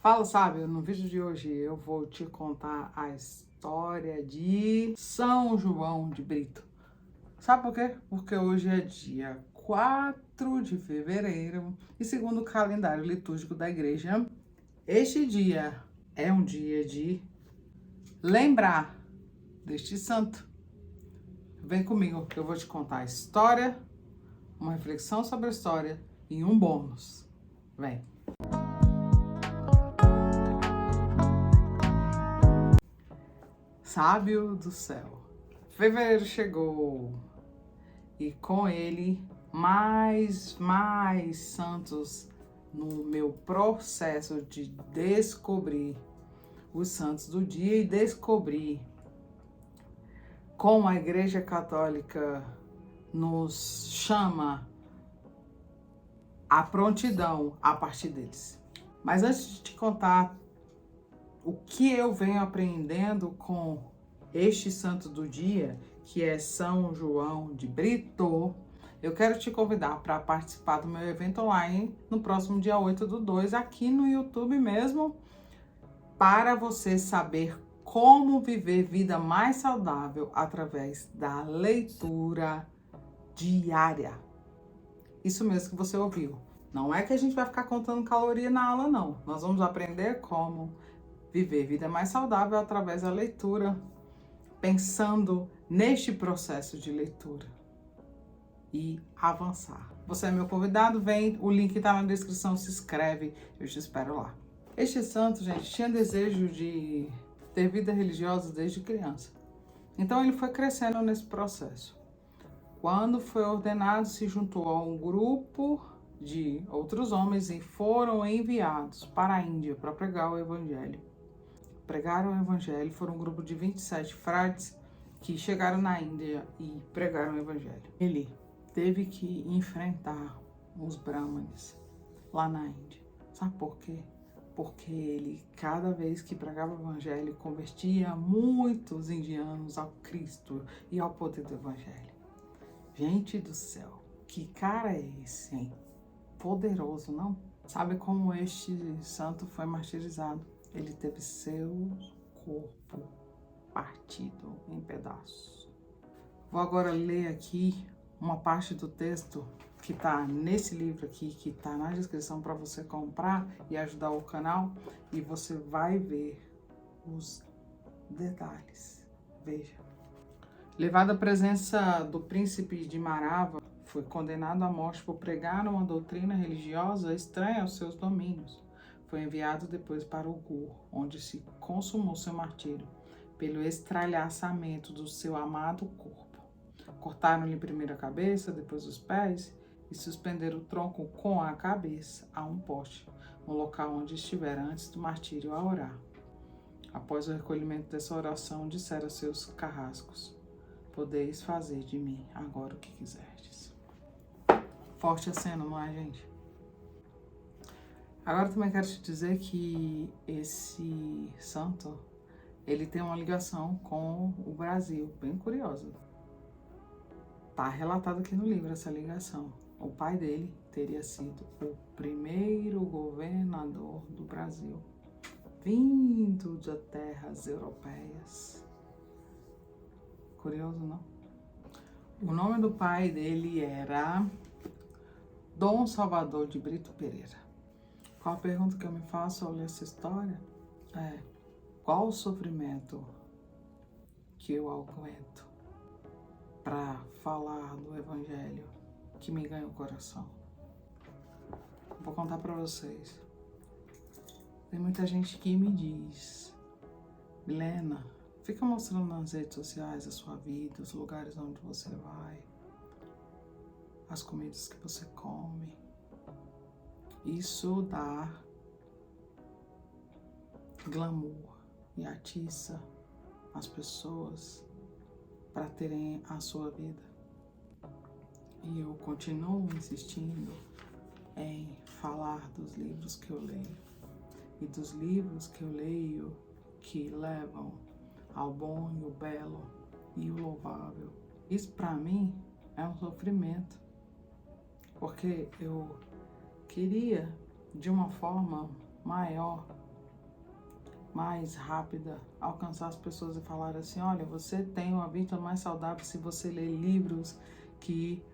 Fala, sábio, no vídeo de hoje eu vou te contar a história de São João de Brito. Sabe por quê? Porque hoje é dia 4 de fevereiro e segundo o calendário litúrgico da igreja, este dia é um dia de lembrar deste santo. Vem comigo que eu vou te contar a história, uma reflexão sobre a história e um bônus. Vem! Sábio do céu, fevereiro chegou e com ele mais santos no meu processo de descobrir os santos do dia e descobrir como a Igreja Católica nos chama à prontidão a partir deles. Mas antes de te contar o que eu venho aprendendo com este santo do dia, que é São João de Brito, eu quero te convidar para participar do meu evento online no próximo dia 8/2, aqui no YouTube mesmo, para você saber como viver vida mais saudável através da leitura diária. Isso mesmo que você ouviu. Não é que a gente vai ficar contando caloria na aula, não. Nós vamos aprender como viver vida mais saudável através da leitura, pensando neste processo de leitura e avançar. Você é meu convidado, vem, o link está na descrição, se inscreve, eu te espero lá. Este santo, gente, tinha desejo de ter vida religiosa desde criança. Então ele foi crescendo nesse processo. Quando foi ordenado, se juntou a um grupo de outros homens e foram enviados para a Índia para pregar o evangelho. Pregaram o evangelho, foram um grupo de 27 frades que chegaram na Índia e pregaram o evangelho. Ele teve que enfrentar os brahmanes lá na Índia. Sabe por quê? Porque ele, cada vez que pregava o evangelho, convertia muitos indianos ao Cristo e ao poder do evangelho. Gente do céu, que cara é esse, hein? Poderoso, não? Sabe como este santo foi martirizado? Ele teve seu corpo partido em pedaços. Vou agora ler aqui uma parte do texto que está nesse livro aqui, que está na descrição para você comprar e ajudar o canal. E você vai ver os detalhes. Veja. Levado à presença do príncipe de Marava, foi condenado à morte por pregar uma doutrina religiosa estranha aos seus domínios. Foi enviado depois para o Gur, onde se consumou seu martírio, pelo estralhaçamento do seu amado corpo. Cortaram-lhe primeiro a cabeça, depois os pés, e suspenderam o tronco com a cabeça a um poste, no local onde estivera antes do martírio a orar. Após o recolhimento dessa oração, disseram a seus carrascos: podeis fazer de mim agora o que quiserdes. Forte a cena, não é, gente? Agora também quero te dizer que esse santo, ele tem uma ligação com o Brasil, bem curiosa. Tá relatado aqui no livro essa ligação. O pai dele teria sido o primeiro governador do Brasil, vindo de terras europeias. Curioso, não? O nome do pai dele era Dom Salvador de Brito Pereira. Qual a pergunta que eu me faço ao ler essa história? Qual o sofrimento que eu aguento para falar do evangelho que me ganha o coração? Vou contar para vocês. Tem muita gente que me diz: Milena, fica mostrando nas redes sociais a sua vida, os lugares onde você vai, as comidas que você come. Isso dá glamour e atiça as pessoas para terem a sua vida. E eu continuo insistindo em falar dos livros que eu leio e dos livros que eu leio que levam ao bom e o belo e o louvável. Isso para mim é um sofrimento, porque eu queria, de uma forma maior, mais rápida, alcançar as pessoas e falar assim, olha, você tem uma vida mais saudável se você ler livros que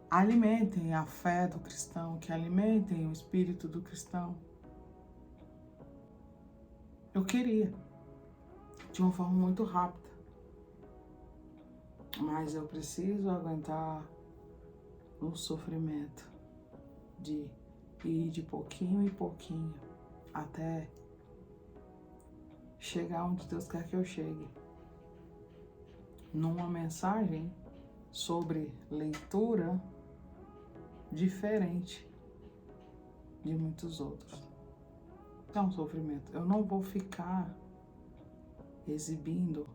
alimentem a fé do cristão, que alimentem o espírito do cristão. Eu queria, de uma forma muito rápida, mas eu preciso aguentar o sofrimento de ir de pouquinho em pouquinho até chegar onde Deus quer que eu chegue. Numa mensagem sobre leitura diferente de muitos outros. É um sofrimento. Eu não vou ficar exibindo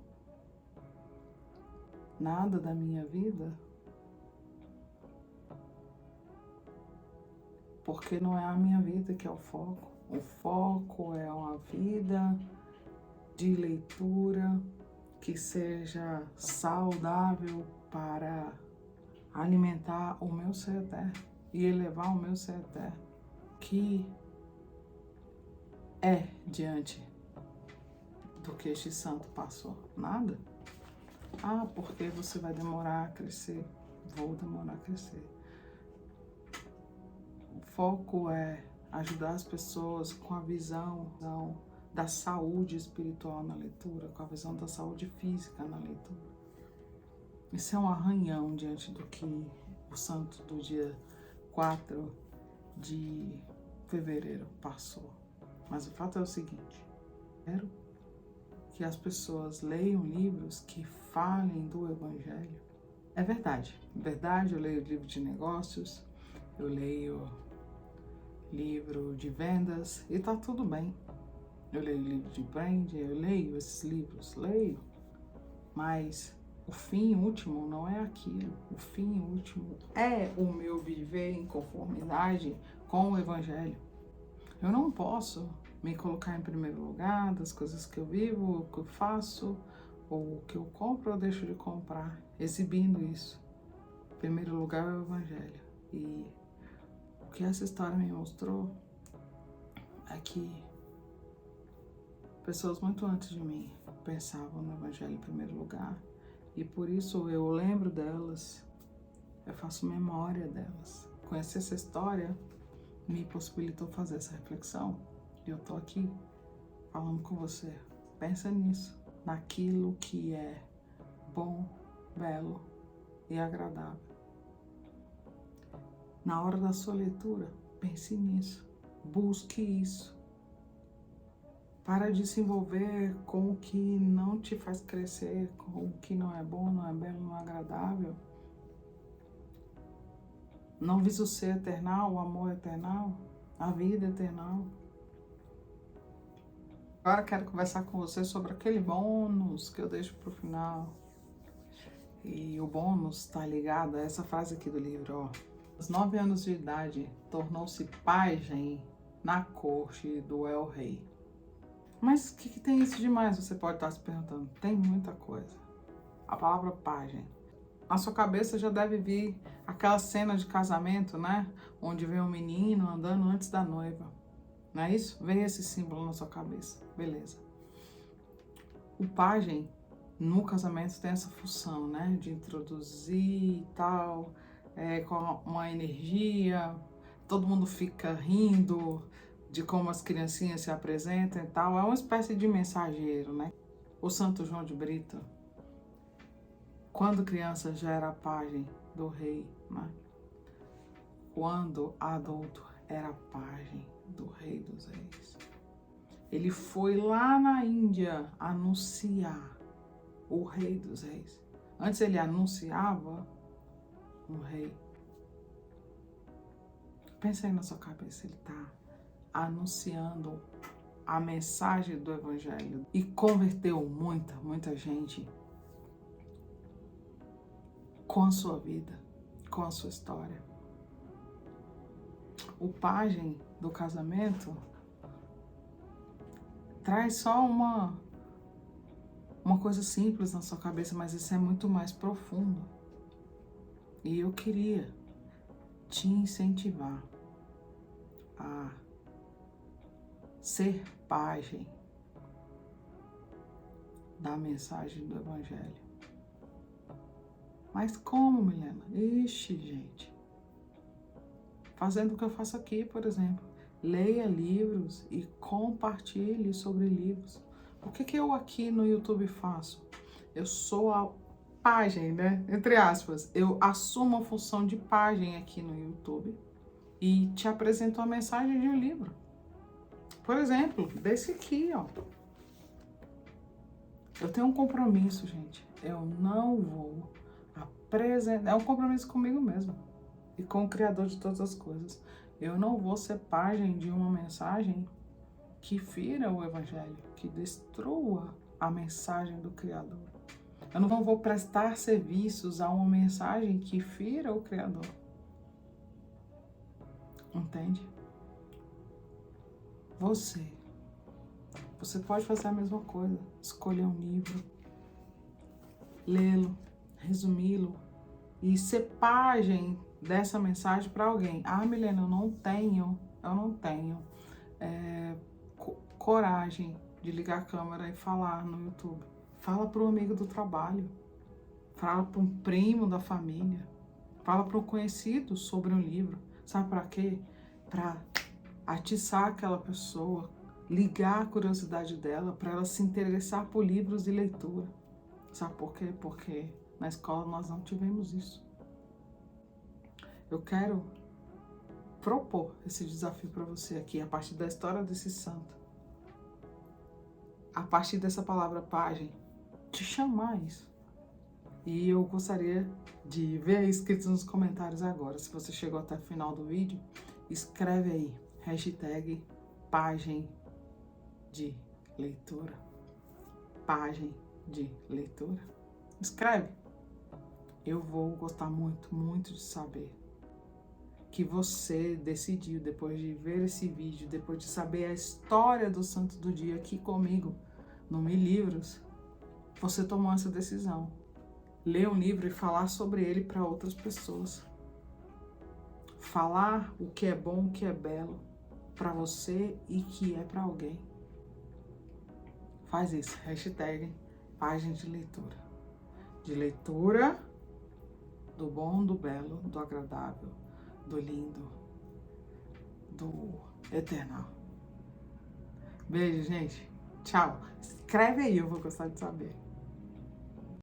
nada da minha vida porque não é a minha vida que é o foco. O foco é uma vida de leitura que seja saudável para alimentar o meu ser eterno e elevar o meu ser eterno, que é diante do que este santo passou. Nada. Ah, porque você vai demorar a crescer. Vou demorar a crescer. O foco é ajudar as pessoas com a visão da saúde espiritual na leitura, com a visão da saúde física na leitura. Isso é um arranhão diante do que o santo do dia 4 de fevereiro passou. Mas o fato é o seguinte, quero que as pessoas leiam livros que falem do Evangelho. É verdade, eu leio livro de negócios, eu leio livro de vendas e tá tudo bem. Eu leio livro de branding, eu leio esses livros, mas o fim último não é aquilo. O fim último é o meu viver em conformidade com o Evangelho. Eu não posso me colocar em primeiro lugar das coisas que eu vivo, o que eu faço, ou o que eu compro ou deixo de comprar, exibindo isso. Em primeiro lugar é o Evangelho. E o que essa história me mostrou é que pessoas muito antes de mim pensavam no Evangelho em primeiro lugar. E por isso eu lembro delas, eu faço memória delas. Conhecer essa história me possibilitou fazer essa reflexão. E eu tô aqui falando com você. Pensa nisso, naquilo que é bom, belo e agradável. Na hora da sua leitura, pense nisso, busque isso. Para de se envolver com o que não te faz crescer, com o que não é bom, não é belo, não é agradável. Não visa o ser eternal, o amor eternal, a vida eternal. Agora quero conversar com você sobre aquele bônus que eu deixo para o final. E o bônus está ligado a essa frase aqui do livro, ó. Aos 9 anos de idade, tornou-se pajem na corte do El-Rei. Mas o que tem isso de mais? Você pode estar se perguntando. Tem muita coisa. A palavra pajem. Na sua cabeça já deve vir aquela cena de casamento, né? Onde vem um menino andando antes da noiva. Não é isso? Vem esse símbolo na sua cabeça. Beleza. O pajem, no casamento, tem essa função, né? De introduzir e tal, com uma energia. Todo mundo fica rindo de como as criancinhas se apresentam e tal. É uma espécie de mensageiro, né? O Santo João de Brito, quando criança, já era pajem do rei, né? Quando adulto, era pajem do Rei dos Reis. Ele foi lá na Índia anunciar o Rei dos Reis. Antes ele anunciava um rei. Pensa aí na sua cabeça, ele está anunciando a mensagem do Evangelho e converteu muita gente com a sua vida, com a sua história. O pajem do casamento traz só uma coisa simples na sua cabeça, mas isso é muito mais profundo. E eu queria te incentivar a ser pajem da mensagem do Evangelho. Mas como, Milena? Ixi, gente. Fazendo o que eu faço aqui, por exemplo. Leia livros e compartilhe sobre livros. O que eu aqui no YouTube faço? Eu sou a página, né? Entre aspas. Eu assumo a função de página aqui no YouTube e te apresento a mensagem de um livro. Por exemplo, desse aqui, ó. Eu tenho um compromisso, gente. Eu não vou apresentar... É um compromisso comigo mesmo e com o Criador de todas as coisas. Eu não vou ser página de uma mensagem que fira o Evangelho, que destrua a mensagem do Criador. Eu não vou prestar serviços a uma mensagem que fira o Criador. Entende? Você pode fazer a mesma coisa. Escolher um livro, lê-lo, resumi-lo e ser página dessa mensagem para alguém. Ah, Milena, eu não tenho coragem de ligar a câmera e falar no YouTube. Fala para um amigo do trabalho, fala para um primo da família, fala para um conhecido sobre um livro. Sabe para quê? Para atiçar aquela pessoa, ligar a curiosidade dela, para ela se interessar por livros e leitura. Sabe por quê? Porque na escola nós não tivemos isso. Eu quero propor esse desafio para você aqui, a partir da história desse santo. A partir dessa palavra página, te chamar isso. E eu gostaria de ver escritos nos comentários agora. Se você chegou até o final do vídeo, escreve aí, hashtag página de leitura. Página de leitura. Escreve. Eu vou gostar muito, muito de saber que você decidiu, depois de ver esse vídeo, depois de saber a história do Santo do Dia aqui comigo, no Me Livros, você tomou essa decisão. Ler um livro e falar sobre ele para outras pessoas. Falar o que é bom, o que é belo para você e que é para alguém. Faz isso, hashtag página de leitura. De leitura do bom, do belo, do agradável, do lindo, do eternal. Beijo, gente. Tchau. Escreve aí, eu vou gostar de saber.